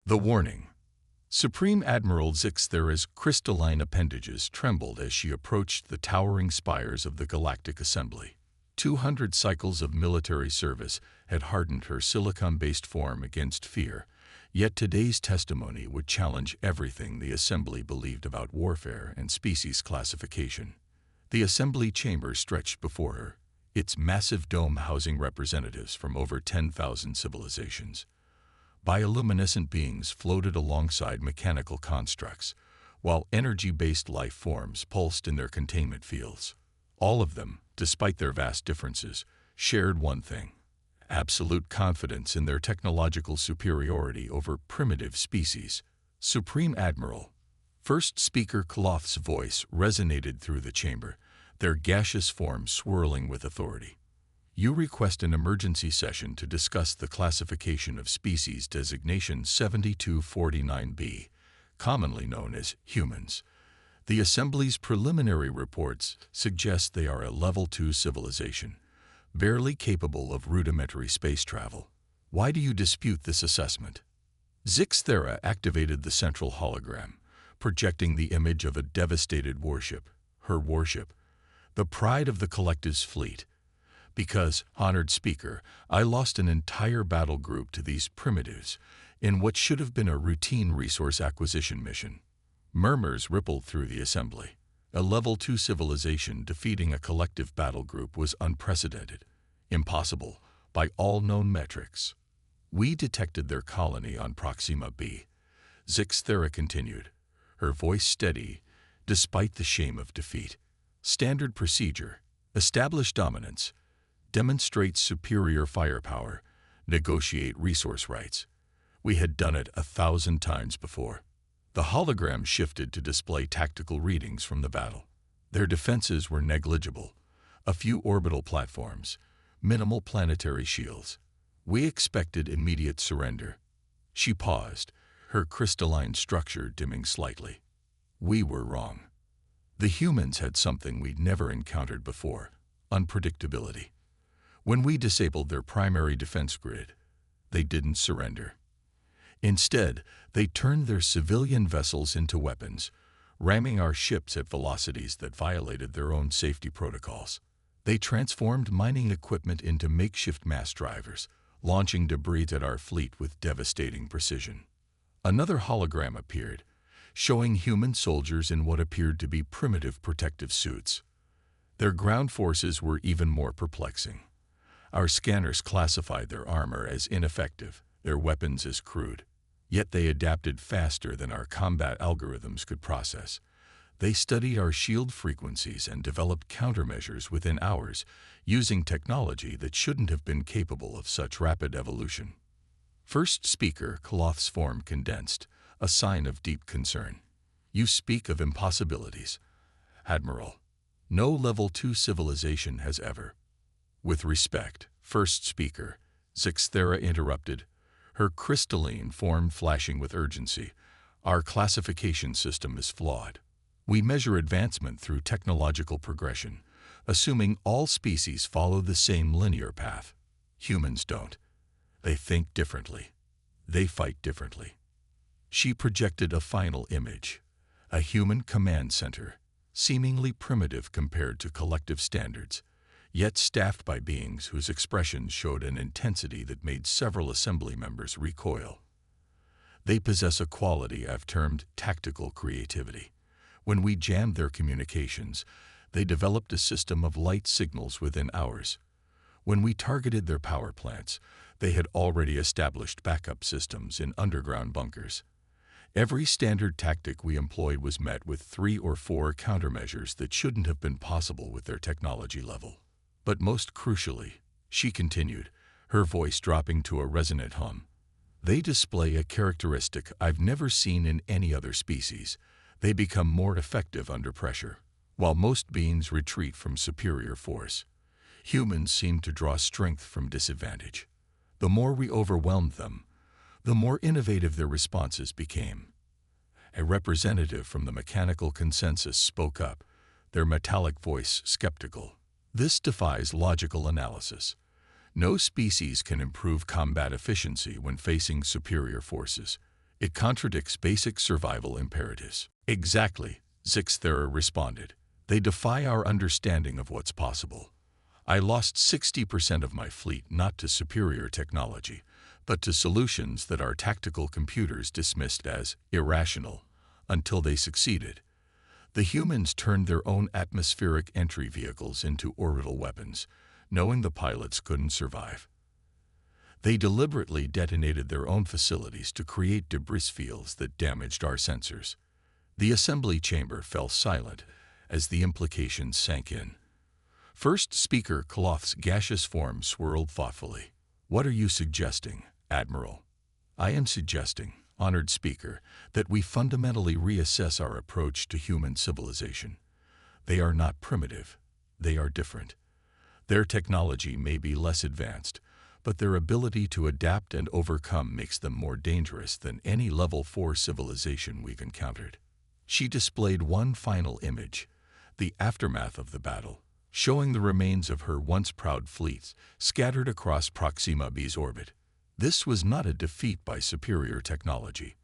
The warning. Supreme Admiral Zixthera's crystalline appendages trembled as she approached the towering spires of the Galactic Assembly. 200 cycles of military service had hardened her silicon-based form against fear, yet today's testimony would challenge everything the Assembly believed about warfare and species classification. The Assembly chamber stretched before her, its massive dome housing representatives from over 10,000 civilizations. Bioluminescent beings floated alongside mechanical constructs, while energy-based life forms pulsed in their containment fields. All of them, despite their vast differences, shared one thing: absolute confidence in their technological superiority over primitive species. Supreme Admiral. First Speaker Kloth's voice resonated through the chamber, their gaseous form swirling with authority. You request an emergency session to discuss the classification of species designation 7249B, commonly known as humans. The Assembly's preliminary reports suggest they are a Level 2 civilization, barely capable of rudimentary space travel. Why do you dispute this assessment? Zixthera activated the central hologram, projecting the image of a devastated warship, her warship, the pride of the collective's fleet. Because, honored speaker, I lost an entire battle group to these primitives in what should have been a routine resource acquisition mission. Murmurs rippled through the Assembly. A Level 2 civilization defeating a collective battle group was unprecedented, impossible by all known metrics. We detected their colony on Proxima B. Zixthera continued, her voice steady despite the shame of defeat. Standard procedure: establish dominance, demonstrate superior firepower, negotiate resource rights. We had done it 1,000 times before. The hologram shifted to display tactical readings from the battle. Their defenses were negligible: a few orbital platforms, minimal planetary shields. We expected immediate surrender. She paused, her crystalline structure dimming slightly. We were wrong. The humans had something we'd never encountered before: unpredictability. When we disabled their primary defense grid, they didn't surrender. Instead, they turned their civilian vessels into weapons, ramming our ships at velocities that violated their own safety protocols. They transformed mining equipment into makeshift mass drivers, launching debris at our fleet with devastating precision. Another hologram appeared, showing human soldiers in what appeared to be primitive protective suits. Their ground forces were even more perplexing. Our scanners classified their armor as ineffective, their weapons as crude. Yet they adapted faster than our combat algorithms could process. They studied our shield frequencies and developed countermeasures within hours, using technology that shouldn't have been capable of such rapid evolution. First Speaker Kloth's form condensed, a sign of deep concern. You speak of impossibilities. Admiral, no Level 2 civilization has ever. With respect, First Speaker, Zixthera interrupted, her crystalline form flashing with urgency. Our classification system is flawed. We measure advancement through technological progression, assuming all species follow the same linear path. Humans don't. They think differently. They fight differently. She projected a final image: a human command center, seemingly primitive compared to collective standards, yet staffed by beings whose expressions showed an intensity that made several Assembly members recoil. They possess a quality I've termed tactical creativity. When we jammed their communications, they developed a system of light signals within hours. When we targeted their power plants, they had already established backup systems in underground bunkers. Every standard tactic we employed was met with 3 or 4 countermeasures that shouldn't have been possible with their technology level. But most crucially, she continued, her voice dropping to a resonant hum, they display a characteristic I've never seen in any other species. They become more effective under pressure. While most beings retreat from superior force, humans seem to draw strength from disadvantage. The more we overwhelmed them, the more innovative their responses became. A representative from the mechanical consensus spoke up, their metallic voice skeptical. This defies logical analysis. No species can improve combat efficiency when facing superior forces. It contradicts basic survival imperatives. Exactly, Zixthera responded. They defy our understanding of what's possible. I lost 60% of my fleet not to superior technology, but to solutions that our tactical computers dismissed as irrational until they succeeded. The humans turned their own atmospheric entry vehicles into orbital weapons, knowing the pilots couldn't survive. They deliberately detonated their own facilities to create debris fields that damaged our sensors. The assembly chamber fell silent as the implications sank in. First Speaker Cloth's gaseous form swirled thoughtfully. What are you suggesting, Admiral? I am suggesting, honored Speaker, that we fundamentally reassess our approach to human civilization. They are not primitive. They are different. Their technology may be less advanced, but their ability to adapt and overcome makes them more dangerous than any level 4 civilization we've encountered. She displayed one final image, the aftermath of the battle, showing the remains of her once proud fleets scattered across Proxima B's orbit. This was not a defeat by superior technology.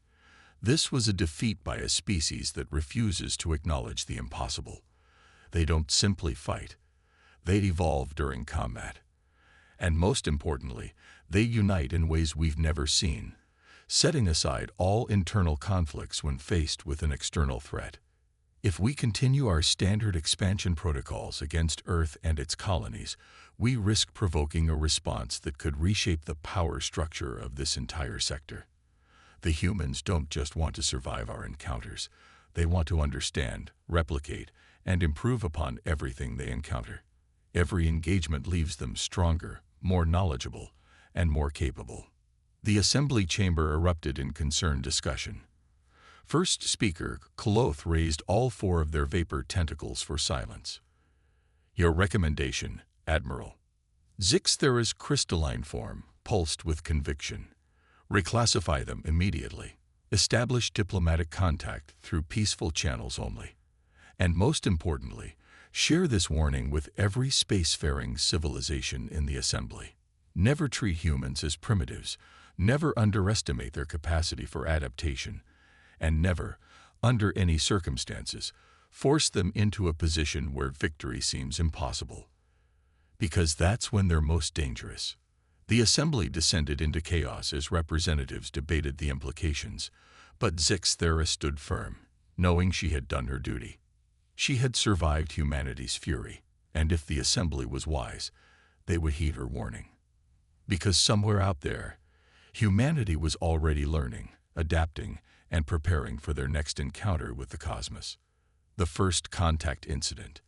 This was a defeat by a species that refuses to acknowledge the impossible. They don't simply fight. They evolve during combat. And most importantly, they unite in ways we've never seen, setting aside all internal conflicts when faced with an external threat. If we continue our standard expansion protocols against Earth and its colonies, we risk provoking a response that could reshape the power structure of this entire sector. The humans don't just want to survive our encounters. They want to understand, replicate, and improve upon everything they encounter. Every engagement leaves them stronger, more knowledgeable, and more capable. The assembly chamber erupted in concerned discussion. First Speaker Cloth raised all 4 of their vapor tentacles for silence. Your recommendation, Admiral. Zixthera's crystalline form pulsed with conviction. Reclassify them immediately. Establish diplomatic contact through peaceful channels only. And most importantly, share this warning with every spacefaring civilization in the assembly. Never treat humans as primitives, never underestimate their capacity for adaptation, and never, under any circumstances, force them into a position where victory seems impossible. Because that's when they're most dangerous. The assembly descended into chaos as representatives debated the implications, but Zixthera stood firm, knowing she had done her duty. She had survived humanity's fury, and if the assembly was wise, they would heed her warning. Because somewhere out there, humanity was already learning, adapting, and preparing for their next encounter with the cosmos. The first contact incident.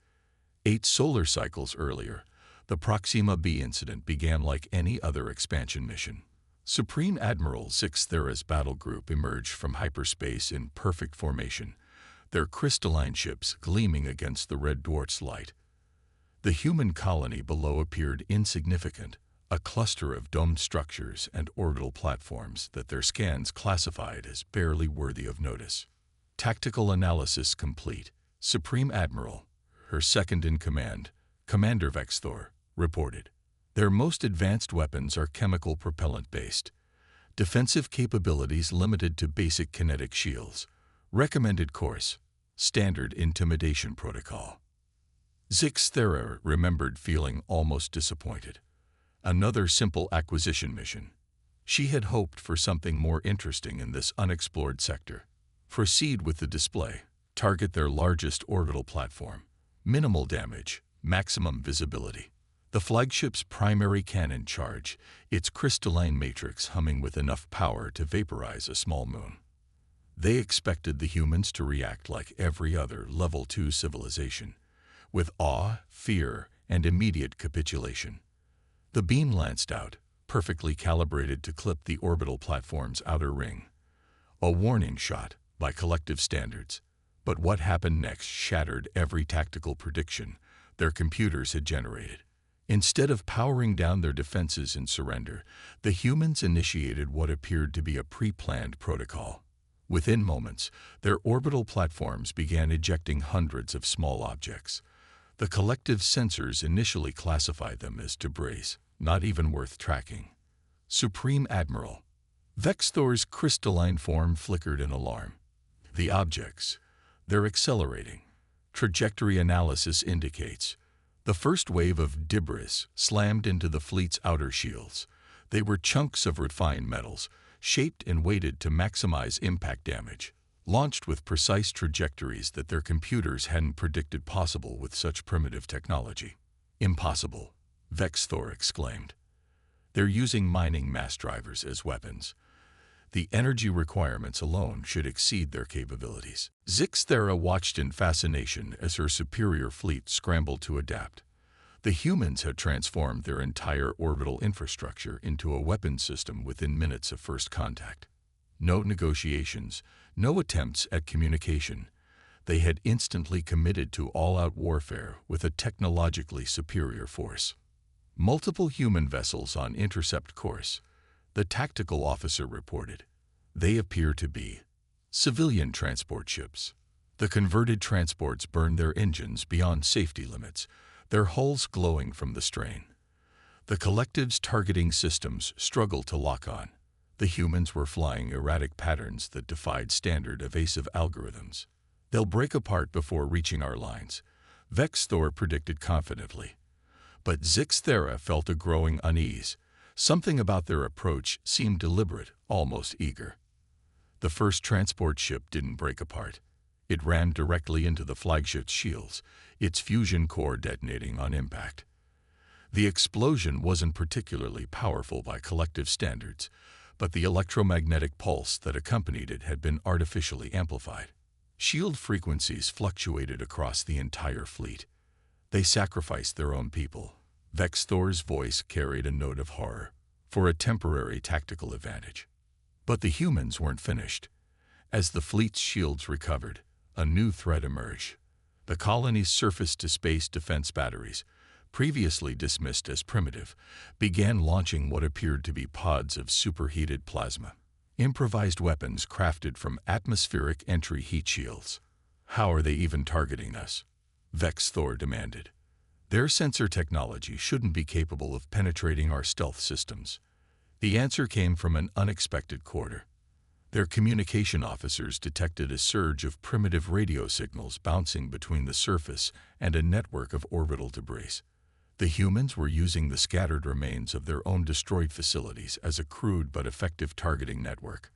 8 solar cycles earlier, the Proxima B incident began like any other expansion mission. Supreme Admiral Zixthera's battle group emerged from hyperspace in perfect formation, their crystalline ships gleaming against the red dwarf's light. The human colony below appeared insignificant, a cluster of domed structures and orbital platforms that their scans classified as barely worthy of notice. Tactical analysis complete. Supreme Admiral, her second-in-command, Commander Vexthor, reported. Their most advanced weapons are chemical propellant-based. Defensive capabilities limited to basic kinetic shields. Recommended course, standard intimidation protocol. Zixthera remembered feeling almost disappointed. Another simple acquisition mission. She had hoped for something more interesting in this unexplored sector. Proceed with the display. Target their largest orbital platform. Minimal damage, maximum visibility. The flagship's primary cannon charge, its crystalline matrix humming with enough power to vaporize a small moon. They expected the humans to react like every other Level 2 civilization, with awe, fear, and immediate capitulation. The beam lanced out, perfectly calibrated to clip the orbital platform's outer ring. A warning shot, by collective standards. But what happened next shattered every tactical prediction their computers had generated. Instead of powering down their defenses in surrender, the humans initiated what appeared to be a pre-planned protocol. Within moments, their orbital platforms began ejecting hundreds of small objects. The collective sensors initially classified them as debris, not even worth tracking. Supreme Admiral, Vexthor's crystalline form flickered in alarm. The objects, they're accelerating. Trajectory analysis indicates. The first wave of debris slammed into the fleet's outer shields. They were chunks of refined metals, shaped and weighted to maximize impact damage, launched with precise trajectories that their computers hadn't predicted possible with such primitive technology. Impossible, Vexthor exclaimed. They're using mining mass drivers as weapons. The energy requirements alone should exceed their capabilities. Zixthera watched in fascination as her superior fleet scrambled to adapt. The humans had transformed their entire orbital infrastructure into a weapon system within minutes of first contact. No negotiations, no attempts at communication. They had instantly committed to all-out warfare with a technologically superior force. Multiple human vessels on intercept course, the tactical officer reported. They appear to be civilian transport ships. The converted transports burned their engines beyond safety limits, their hulls glowing from the strain. The collective's targeting systems struggled to lock on. The humans were flying erratic patterns that defied standard evasive algorithms. They'll break apart before reaching our lines, Vexthor predicted confidently. But Zixthera felt a growing unease. Something about their approach seemed deliberate, almost eager. The first transport ship didn't break apart. It ran directly into the flagship's shields, its fusion core detonating on impact. The explosion wasn't particularly powerful by collective standards, but the electromagnetic pulse that accompanied it had been artificially amplified. Shield frequencies fluctuated across the entire fleet. They sacrificed their own people. Vexthor's voice carried a note of horror, for a temporary tactical advantage. But the humans weren't finished. As the fleet's shields recovered, a new threat emerged. The colony's surface-to-space defense batteries, previously dismissed as primitive, began launching what appeared to be pods of superheated plasma, improvised weapons crafted from atmospheric entry heat shields. How are they even targeting us? Vexthor demanded. Their sensor technology shouldn't be capable of penetrating our stealth systems. The answer came from an unexpected quarter. Their communication officers detected a surge of primitive radio signals bouncing between the surface and a network of orbital debris. The humans were using the scattered remains of their own destroyed facilities as a crude but effective targeting network.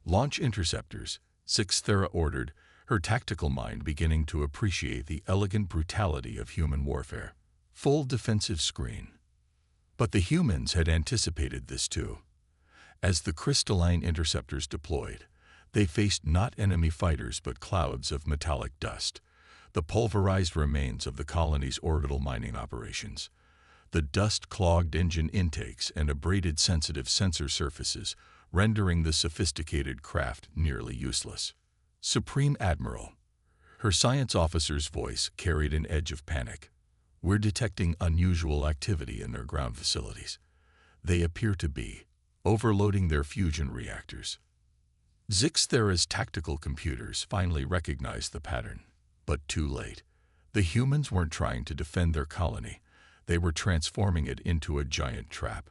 Launch interceptors, Zixthera ordered, her tactical mind beginning to appreciate the elegant brutality of human warfare. Full defensive screen. But the humans had anticipated this too. As the crystalline interceptors deployed, they faced not enemy fighters but clouds of metallic dust, the pulverized remains of the colony's orbital mining operations. The dust clogged engine intakes and abraded sensitive sensor surfaces, rendering the sophisticated craft nearly useless. Supreme Admiral. Her science officer's voice carried an edge of panic. We're detecting unusual activity in their ground facilities. They appear to be overloading their fusion reactors. Zixthera's tactical computers finally recognized the pattern, but too late. The humans weren't trying to defend their colony. They were transforming it into a giant trap.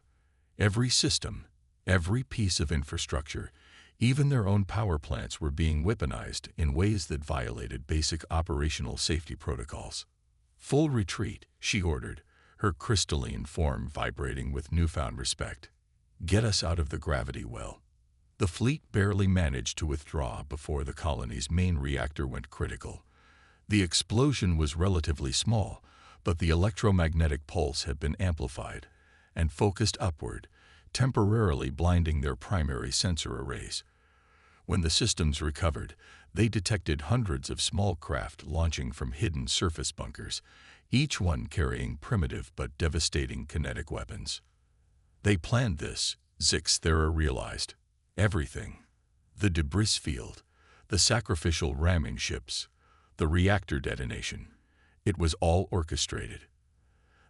Every system, every piece of infrastructure, even their own power plants were being weaponized in ways that violated basic operational safety protocols. Full retreat, she ordered, her crystalline form vibrating with newfound respect. Get us out of the gravity well. The fleet barely managed to withdraw before the colony's main reactor went critical. The explosion was relatively small, but the electromagnetic pulse had been amplified and focused upward, temporarily blinding their primary sensor arrays. When the systems recovered, they detected hundreds of small craft launching from hidden surface bunkers, each one carrying primitive but devastating kinetic weapons. They planned this, Zixthera realized. Everything. The debris field, the sacrificial ramming ships, the reactor detonation. It was all orchestrated.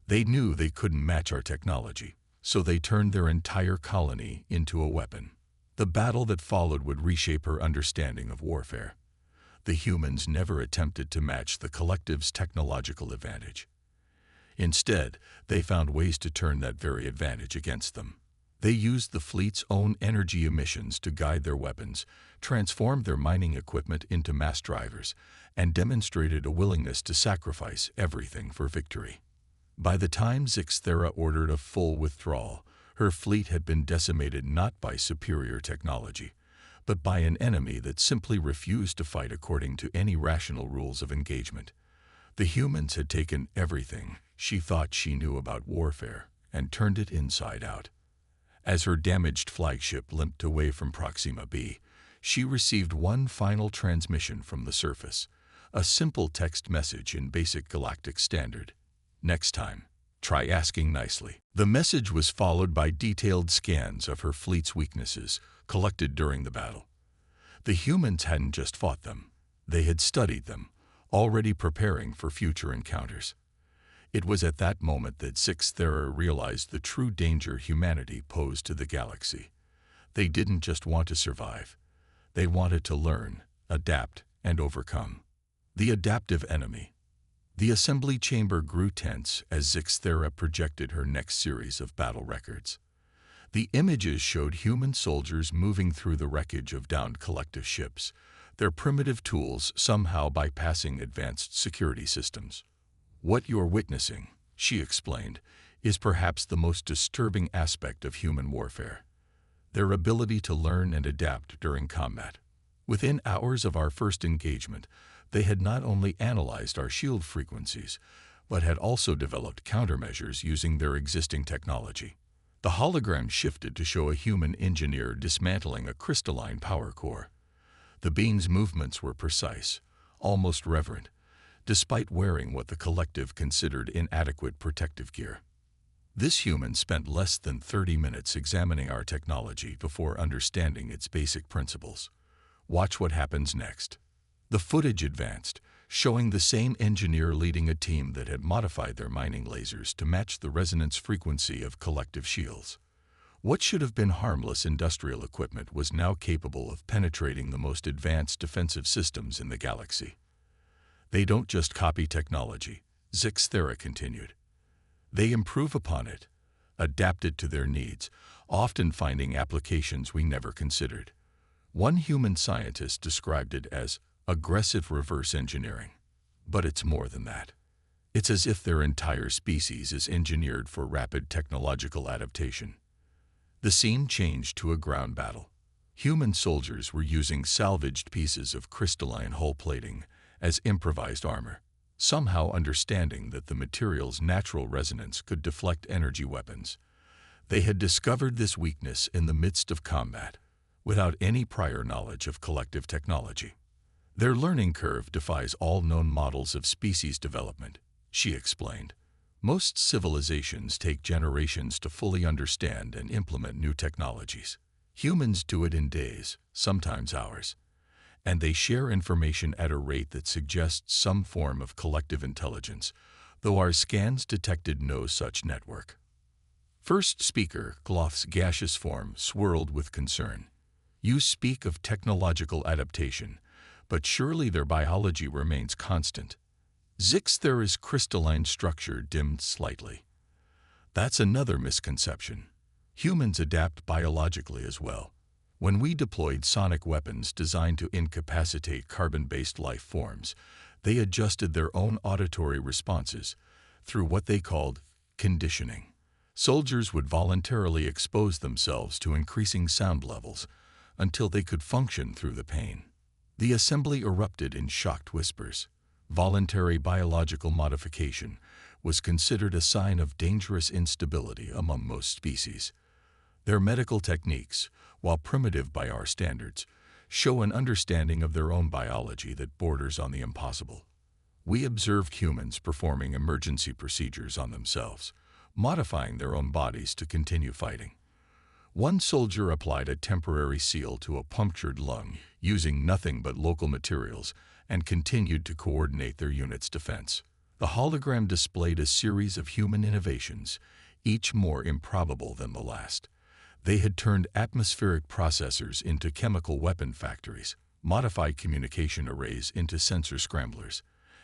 They knew they couldn't match our technology, so they turned their entire colony into a weapon. The battle that followed would reshape her understanding of warfare. The humans never attempted to match the collective's technological advantage. Instead, they found ways to turn that very advantage against them. They used the fleet's own energy emissions to guide their weapons, transformed their mining equipment into mass drivers, and demonstrated a willingness to sacrifice everything for victory. By the time Zixthera ordered a full withdrawal, her fleet had been decimated not by superior technology, but by an enemy that simply refused to fight according to any rational rules of engagement. The humans had taken everything she thought she knew about warfare and turned it inside out. As her damaged flagship limped away from Proxima B, she received one final transmission from the surface, a simple text message in basic galactic standard. "Next time, try asking nicely." The message was followed by detailed scans of her fleet's weaknesses, collected during the battle. The humans hadn't just fought them, they had studied them, already preparing for future encounters. It was at that moment that Zixthera realized the true danger humanity posed to the galaxy. They didn't just want to survive. They wanted to learn, adapt, and overcome. The adaptive enemy. The assembly chamber grew tense as Zixthera projected her next series of battle records. The images showed human soldiers moving through the wreckage of downed collective ships, their primitive tools somehow bypassing advanced security systems. "What you're witnessing," she explained, "is perhaps the most disturbing aspect of human warfare. Their ability to learn and adapt during combat. Within hours of our first engagement, they had not only analyzed our shield frequencies, but had also developed countermeasures using their existing technology." The hologram shifted to show a human engineer dismantling a crystalline power core. The being's movements were precise, almost reverent, despite wearing what the collective considered inadequate protective gear. This human spent less than 30 minutes examining our technology before understanding its basic principles. Watch what happens next. The footage advanced, showing the same engineer leading a team that had modified their mining lasers to match the resonance frequency of collective shields. What should have been harmless industrial equipment was now capable of penetrating the most advanced defensive systems in the galaxy. "They don't just copy technology," Zixthera continued. "They improve upon it, adapt it to their needs, often finding applications we never considered." One human scientist described it as aggressive reverse engineering. But it's more than that. It's as if their entire species is engineered for rapid technological adaptation. The scene changed to a ground battle. Human soldiers were using salvaged pieces of crystalline hull plating as improvised armor, somehow understanding that the material's natural resonance could deflect energy weapons. They had discovered this weakness in the midst of combat, without any prior knowledge of collective technology. "Their learning curve defies all known models of species development," she explained. "Most civilizations take generations to fully understand and implement new technologies. Humans do it in days, sometimes hours. And they share information at a rate that suggests some form of collective intelligence, though our scans detected no such network." First speaker, Gloth's gaseous form, swirled with concern. "You speak of technological adaptation, but surely their biology remains constant." Zixthera's crystalline structure dimmed slightly. "That's another misconception. Humans adapt biologically as well. When we deployed sonic weapons designed to incapacitate carbon-based life forms, they adjusted their own auditory responses through what they called conditioning. Soldiers would voluntarily expose themselves to increasing sound levels until they could function through the pain." The assembly erupted in shocked whispers. Voluntary biological modification was considered a sign of dangerous instability among most species. Their medical techniques, while primitive by our standards, show an understanding of their own biology that borders on the impossible. We observed humans performing emergency procedures on themselves, modifying their own bodies to continue fighting. One soldier applied a temporary seal to a punctured lung, using nothing but local materials, and continued to coordinate their unit's defense. The hologram displayed a series of human innovations, each more improbable than the last. They had turned atmospheric processors into chemical weapon factories, modified communication arrays into sensor scramblers,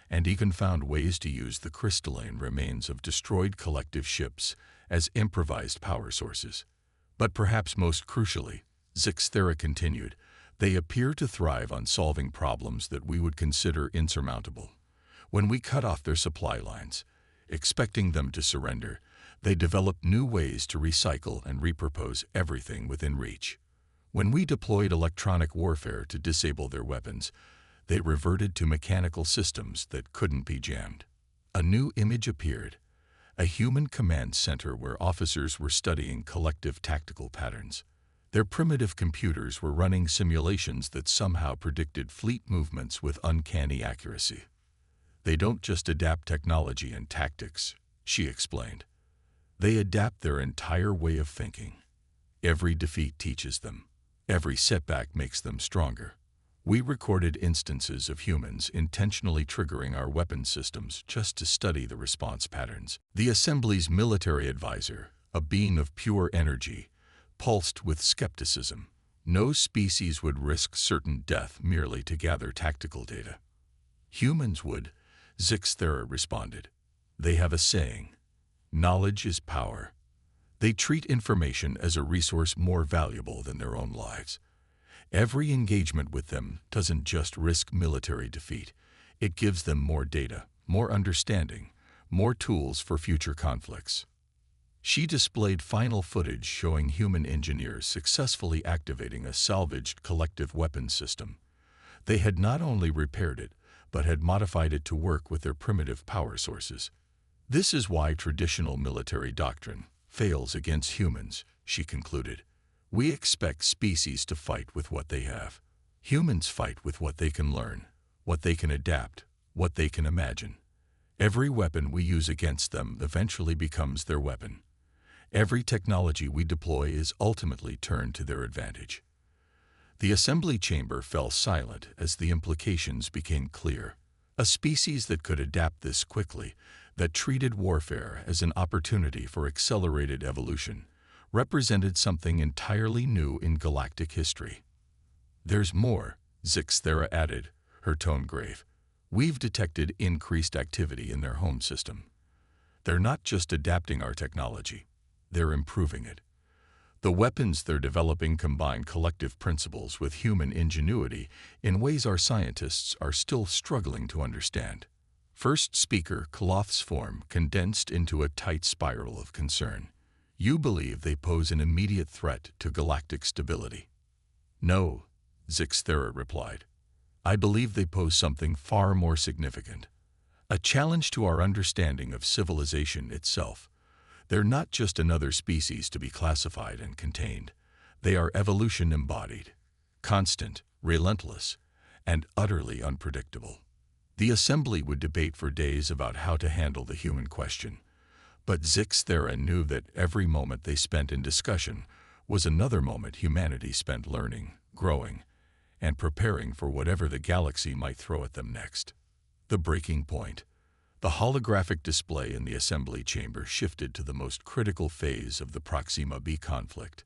and even found ways to use the crystalline remains of destroyed collective ships as improvised power sources. But perhaps most crucially, Zixthera continued, they appear to thrive on solving problems that we would consider insurmountable. When we cut off their supply lines, expecting them to surrender, they develop new ways to recycle and repurpose everything within reach. When we deployed electronic warfare to disable their weapons, they reverted to mechanical systems that couldn't be jammed. A new image appeared, a human command center where officers were studying collective tactical patterns. Their primitive computers were running simulations that somehow predicted fleet movements with uncanny accuracy. They don't just adapt technology and tactics, she explained. They adapt their entire way of thinking. Every defeat teaches them. Every setback makes them stronger. We recorded instances of humans intentionally triggering our weapon systems just to study the response patterns. The Assembly's military advisor, a being of pure energy, pulsed with skepticism. No species would risk certain death merely to gather tactical data. Humans would, Zixthera responded. They have a saying, knowledge is power. They treat information as a resource more valuable than their own lives. Every engagement with them doesn't just risk military defeat. It gives them more data, more understanding, more tools for future conflicts. She displayed final footage showing human engineers successfully activating a salvaged collective weapons system. They had not only repaired it, but had modified it to work with their primitive power sources. This is why traditional military doctrine fails against humans, she concluded. We expect species to fight with what they have. Humans fight with what they can learn, what they can adapt, what they can imagine. Every weapon we use against them eventually becomes their weapon. Every technology we deploy is ultimately turned to their advantage. The assembly chamber fell silent as the implications became clear. A species that could adapt this quickly, that treated warfare as an opportunity for accelerated evolution, represented something entirely new in galactic history. There's more, Zixthera added, her tone grave. We've detected increased activity in their home system. They're not just adapting our technology, they're improving it. The weapons they're developing combine collective principles with human ingenuity in ways our scientists are still struggling to understand. First speaker, Cloth's form, condensed into a tight spiral of concern. You believe they pose an immediate threat to galactic stability. No, Zixthera replied. I believe they pose something far more significant. A challenge to our understanding of civilization itself. They're not just another species to be classified and contained. They are evolution embodied, constant, relentless, and utterly unpredictable. The assembly would debate for days about how to handle the human question, but Zixthera knew that every moment they spent in discussion was another moment humanity spent learning, growing, and preparing for whatever the galaxy might throw at them next. The breaking point. The holographic display in the assembly chamber shifted to the most critical phase of the Proxima B conflict.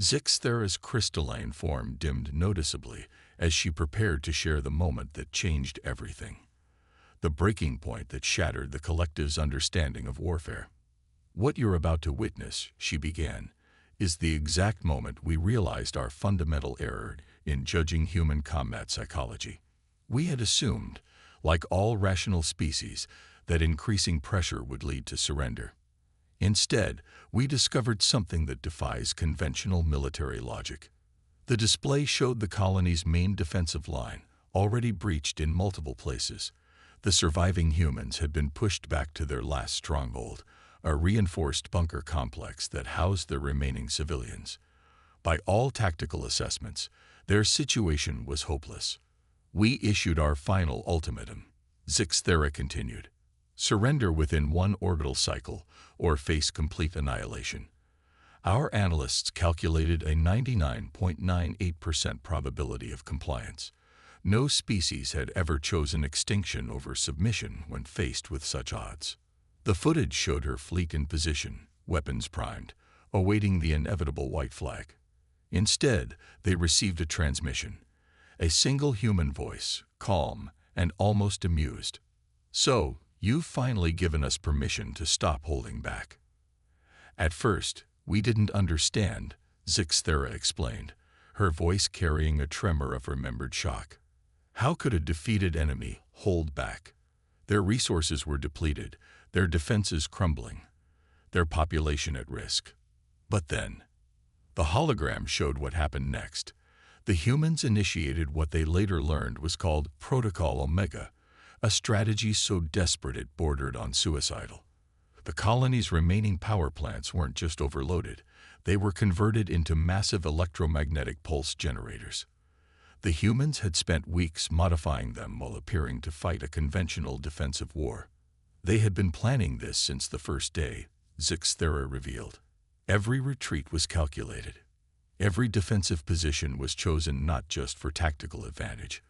Zixthera's crystalline form dimmed noticeably as she prepared to share the moment that changed everything. The breaking point that shattered the collective's understanding of warfare. What you're about to witness, she began, is the exact moment we realized our fundamental error in judging human combat psychology. We had assumed, like all rational species, that increasing pressure would lead to surrender. Instead, we discovered something that defies conventional military logic. The display showed the colony's main defensive line, already breached in multiple places. The surviving humans had been pushed back to their last stronghold, a reinforced bunker complex that housed their remaining civilians. By all tactical assessments, their situation was hopeless. We issued our final ultimatum, Zixthera continued. Surrender within one orbital cycle or face complete annihilation. Our analysts calculated a 99.98% probability of compliance. No species had ever chosen extinction over submission when faced with such odds. The footage showed her fleet in position, weapons primed, awaiting the inevitable white flag. Instead, they received a transmission. A single human voice, calm and almost amused. So, you've finally given us permission to stop holding back. At first, we didn't understand, Zixthera explained, her voice carrying a tremor of remembered shock. How could a defeated enemy hold back? Their resources were depleted, their defenses crumbling, their population at risk. But then, the hologram showed what happened next. The humans initiated what they later learned was called Protocol Omega, a strategy so desperate it bordered on suicidal. The colony's remaining power plants weren't just overloaded, they were converted into massive electromagnetic pulse generators. The humans had spent weeks modifying them while appearing to fight a conventional defensive war. They had been planning this since the first day, Zixthera revealed. Every retreat was calculated. Every defensive position was chosen not just for tactical advantage,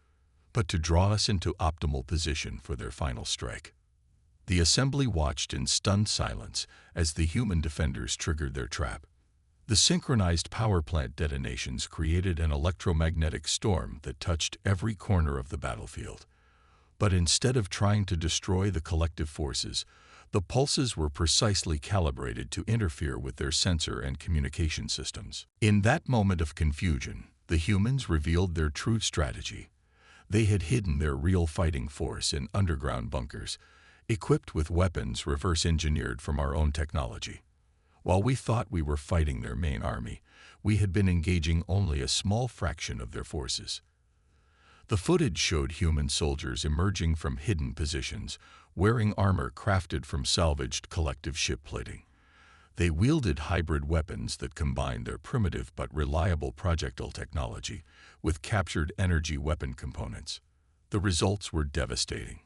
but to draw us into optimal position for their final strike. The assembly watched in stunned silence as the human defenders triggered their trap. The synchronized power plant detonations created an electromagnetic storm that touched every corner of the battlefield. But instead of trying to destroy the collective forces, the pulses were precisely calibrated to interfere with their sensor and communication systems. In that moment of confusion, the humans revealed their true strategy. They had hidden their real fighting force in underground bunkers, equipped with weapons reverse-engineered from our own technology. While we thought we were fighting their main army, we had been engaging only a small fraction of their forces. The footage showed human soldiers emerging from hidden positions, wearing armor crafted from salvaged collective ship plating. They wielded hybrid weapons that combined their primitive but reliable projectile technology with captured energy weapon components. The results were devastating.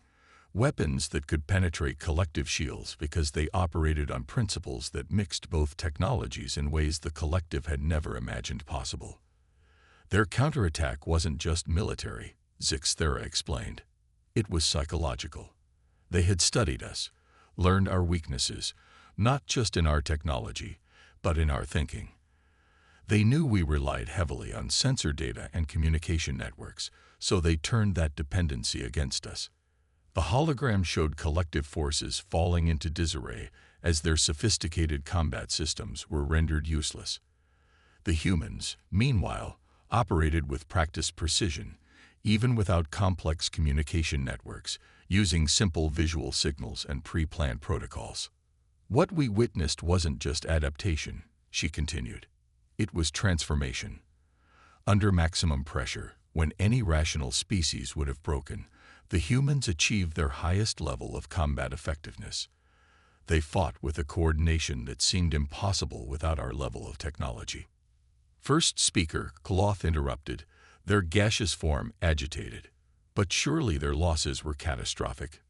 Weapons that could penetrate collective shields because they operated on principles that mixed both technologies in ways the collective had never imagined possible. Their counterattack wasn't just military, Zixthera explained. It was psychological. They had studied us, learned our weaknesses, not just in our technology, but in our thinking. They knew we relied heavily on sensor data and communication networks, so they turned that dependency against us. The hologram showed collective forces falling into disarray as their sophisticated combat systems were rendered useless. The humans, meanwhile, operated with practiced precision, even without complex communication networks, using simple visual signals and pre-planned protocols. What we witnessed wasn't just adaptation, she continued. It was transformation. Under maximum pressure, when any rational species would have broken, the humans achieved their highest level of combat effectiveness. They fought with a coordination that seemed impossible without our level of technology. First speaker, Cloth interrupted, their gaseous form agitated. But surely their losses were catastrophic.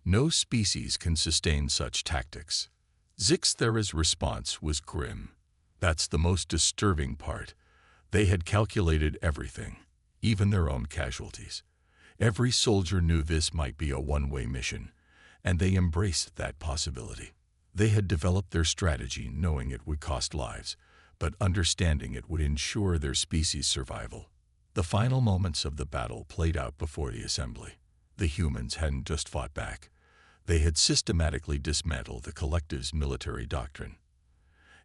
No species can sustain such tactics. Zixthera's response was grim. That's the most disturbing part. They had calculated everything, even their own casualties. Every soldier knew this might be a one-way mission, and they embraced that possibility. They had developed their strategy knowing it would cost lives, but understanding it would ensure their species' survival. The final moments of the battle played out before the assembly. The humans hadn't just fought back. They had systematically dismantled the collective's military doctrine.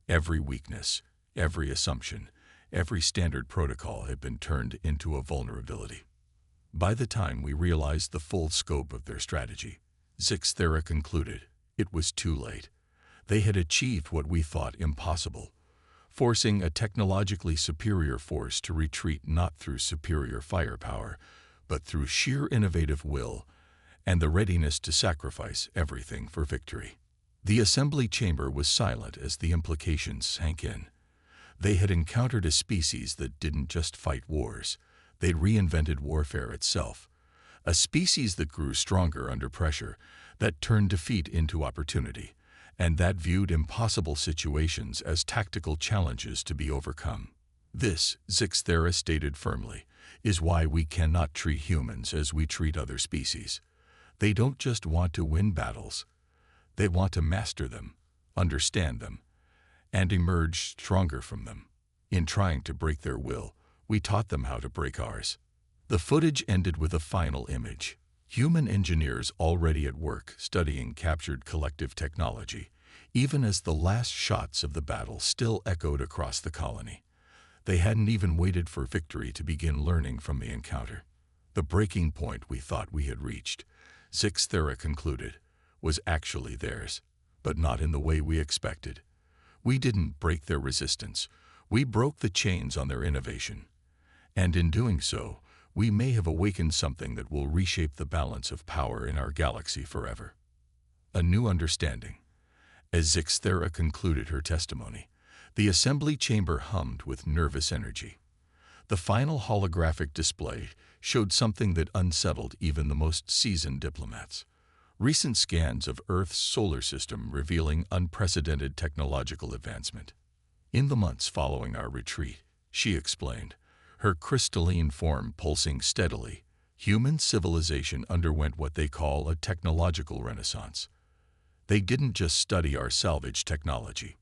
Every weakness, every assumption, every standard protocol had been turned into a vulnerability. By the time we realized the full scope of their strategy, Zixthera concluded, it was too late. They had achieved what we thought impossible, forcing a technologically superior force to retreat not through superior firepower, but through sheer innovative will and the readiness to sacrifice everything for victory. The assembly chamber was silent as the implications sank in. They had encountered a species that didn't just fight wars. They'd reinvented warfare itself, a species that grew stronger under pressure, that turned defeat into opportunity, and that viewed impossible situations as tactical challenges to be overcome. This, Zixthera stated firmly, is why we cannot treat humans as we treat other species. They don't just want to win battles. They want to master them, understand them, and emerge stronger from them. In trying to break their will, we taught them how to break ours. The footage ended with a final image. Human engineers already at work studying captured collective technology, even as the last shots of the battle still echoed across the colony. They hadn't even waited for victory to begin learning from the encounter. The breaking point we thought we had reached, Storie concluded, was actually theirs, but not in the way we expected. We didn't break their resistance. We broke the chains on their innovation. And in doing so, we may have awakened something that will reshape the balance of power in our galaxy forever. A new understanding. As Storie concluded her testimony, the assembly chamber hummed with nervous energy. The final holographic display showed something that unsettled even the most seasoned diplomats. Recent scans of Earth's solar system revealing unprecedented technological advancement. In the months following our retreat, she explained, her crystalline form pulsing steadily, human civilization underwent what they call a technological renaissance. They didn't just study our salvage technology.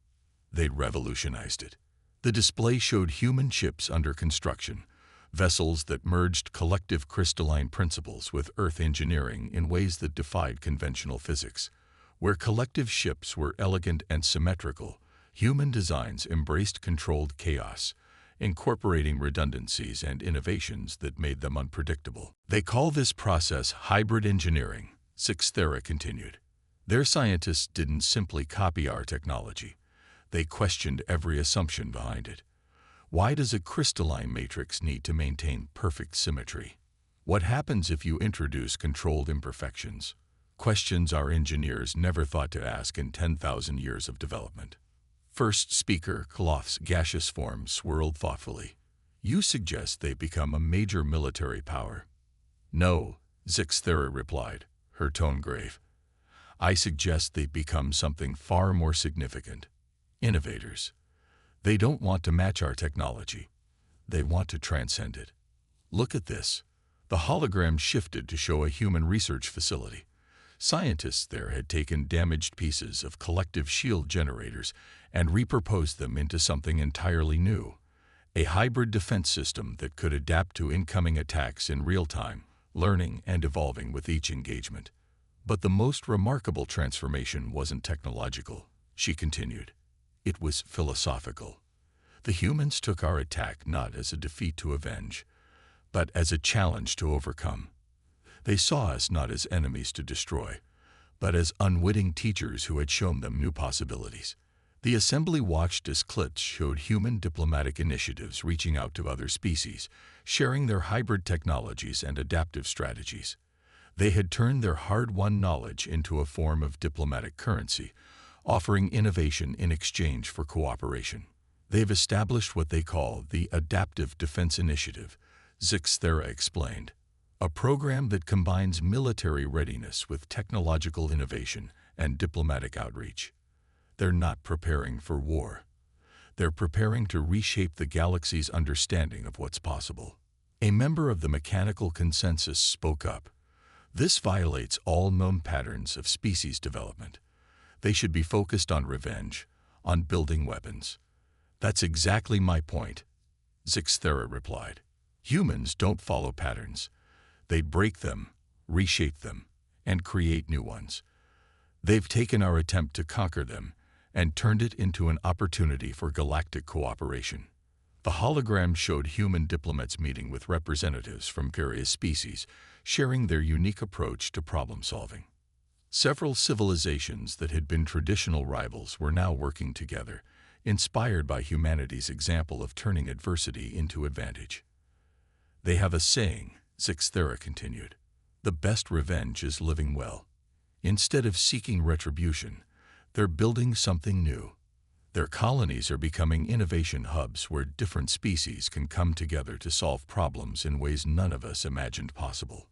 They revolutionized it. The display showed human ships under construction, vessels that merged collective crystalline principles with Earth engineering in ways that defied conventional physics. Where collective ships were elegant and symmetrical, human designs embraced controlled chaos, incorporating redundancies and innovations that made them unpredictable. They call this process hybrid engineering, Storie continued. Their scientists didn't simply copy our technology. They questioned every assumption behind it. Why does a crystalline matrix need to maintain perfect symmetry? What happens if you introduce controlled imperfections? Questions our engineers never thought to ask in 10,000 years of development. First speaker, Cloth's gaseous form swirled thoughtfully. You suggest they become a major military power? No, Storie replied, her tone grave. I suggest they become something far more significant. Innovators. They don't want to match our technology. They want to transcend it. Look at this. The hologram shifted to show a human research facility. Scientists there had taken damaged pieces of collective shield generators and repurposed them into something entirely new, a hybrid defense system that could adapt to incoming attacks in real time, learning and evolving with each engagement. But the most remarkable transformation wasn't technological, she continued. It was philosophical. The humans took our attack not as a defeat to avenge, but as a challenge to overcome. They saw us not as enemies to destroy, but as unwitting teachers who had shown them new possibilities. The assembly watched as Klitz showed human diplomatic initiatives reaching out to other species, sharing their hybrid technologies and adaptive strategies. They had turned their hard-won knowledge into a form of diplomatic currency, offering innovation in exchange for cooperation. They've established what they call the Adaptive Defense Initiative, Storie explained, a program that combines military readiness with technological innovation and diplomatic outreach. They're not preparing for war. They're preparing to reshape the galaxy's understanding of what's possible. A member of the mechanical consensus spoke up. This violates all known patterns of species development. They should be focused on revenge, on building weapons. That's exactly my point, Storie replied. Humans don't follow patterns. They break them, reshape them, and create new ones. They've taken our attempt to conquer them and turned it into an opportunity for galactic cooperation. The hologram showed human diplomats meeting with representatives from various species, sharing their unique approach to problem solving. Several civilizations that had been traditional rivals were now working together, inspired by humanity's example of turning adversity into advantage. They have a saying, Storie continued, the best revenge is living well. Instead of seeking retribution, they're building something new. Their colonies are becoming innovation hubs where different species can come together to solve problems in ways none of us imagined possible.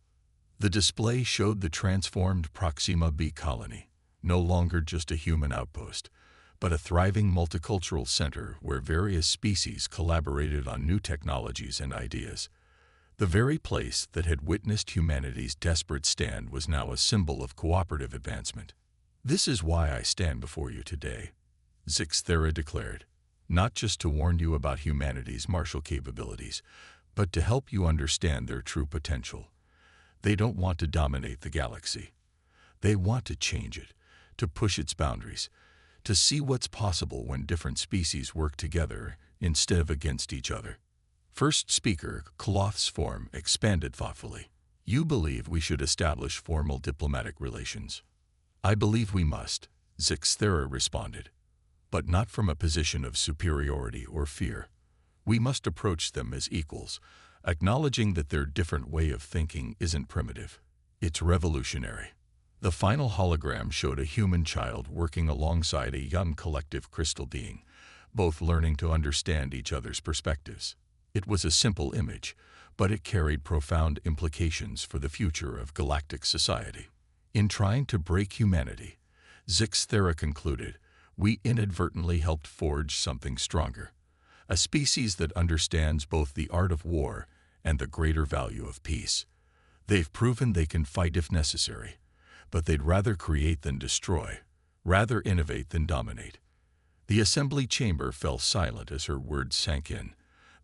The display showed the transformed Proxima B colony, no longer just a human outpost, but a thriving multicultural center where various species collaborated on new technologies and ideas. The very place that had witnessed humanity's desperate stand was now a symbol of cooperative advancement. This is why I stand before you today, Storie declared, not just to warn you about humanity's martial capabilities, but to help you understand their true potential. They don't want to dominate the galaxy. They want to change it, to push its boundaries, to see what's possible when different species work together instead of against each other. First speaker, Cloth's form, expanded thoughtfully. You believe we should establish formal diplomatic relations. I believe we must, Zixthera responded, but not from a position of superiority or fear. We must approach them as equals, acknowledging that their different way of thinking isn't primitive. It's revolutionary. The final hologram showed a human child working alongside a young collective crystal being, both learning to understand each other's perspectives. It was a simple image, but it carried profound implications for the future of galactic society. In trying to break humanity, Zixthera concluded, we inadvertently helped forge something stronger, a species that understands both the art of war and the greater value of peace. They've proven they can fight if necessary, but they'd rather create than destroy, rather innovate than dominate. The assembly chamber fell silent as her words sank in.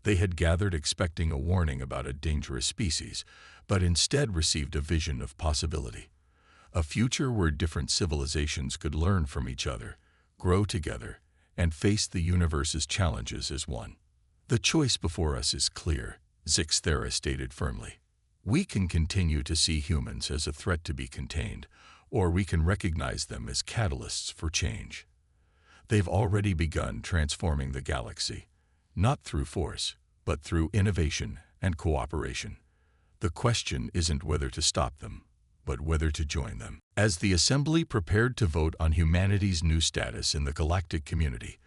They had gathered expecting a warning about a dangerous species, but instead received a vision of possibility. A future where different civilizations could learn from each other, grow together, and face the universe's challenges as one. The choice before us is clear, Zixthera stated firmly. We can continue to see humans as a threat to be contained, or we can recognize them as catalysts for change. They've already begun transforming the galaxy, not through force, but through innovation and cooperation. The question isn't whether to stop them, but whether to join them. As the Assembly prepared to vote on humanity's new status in the galactic community,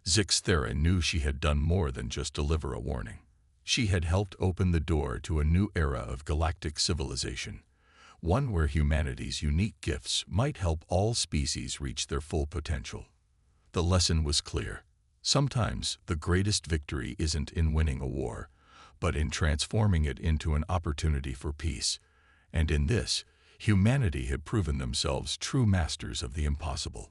Zixthera knew she had done more than just deliver a warning. She had helped open the door to a new era of galactic civilization, one where humanity's unique gifts might help all species reach their full potential. The lesson was clear. Sometimes the greatest victory isn't in winning a war, but in transforming it into an opportunity for peace. And in this, humanity had proven themselves true masters of the impossible.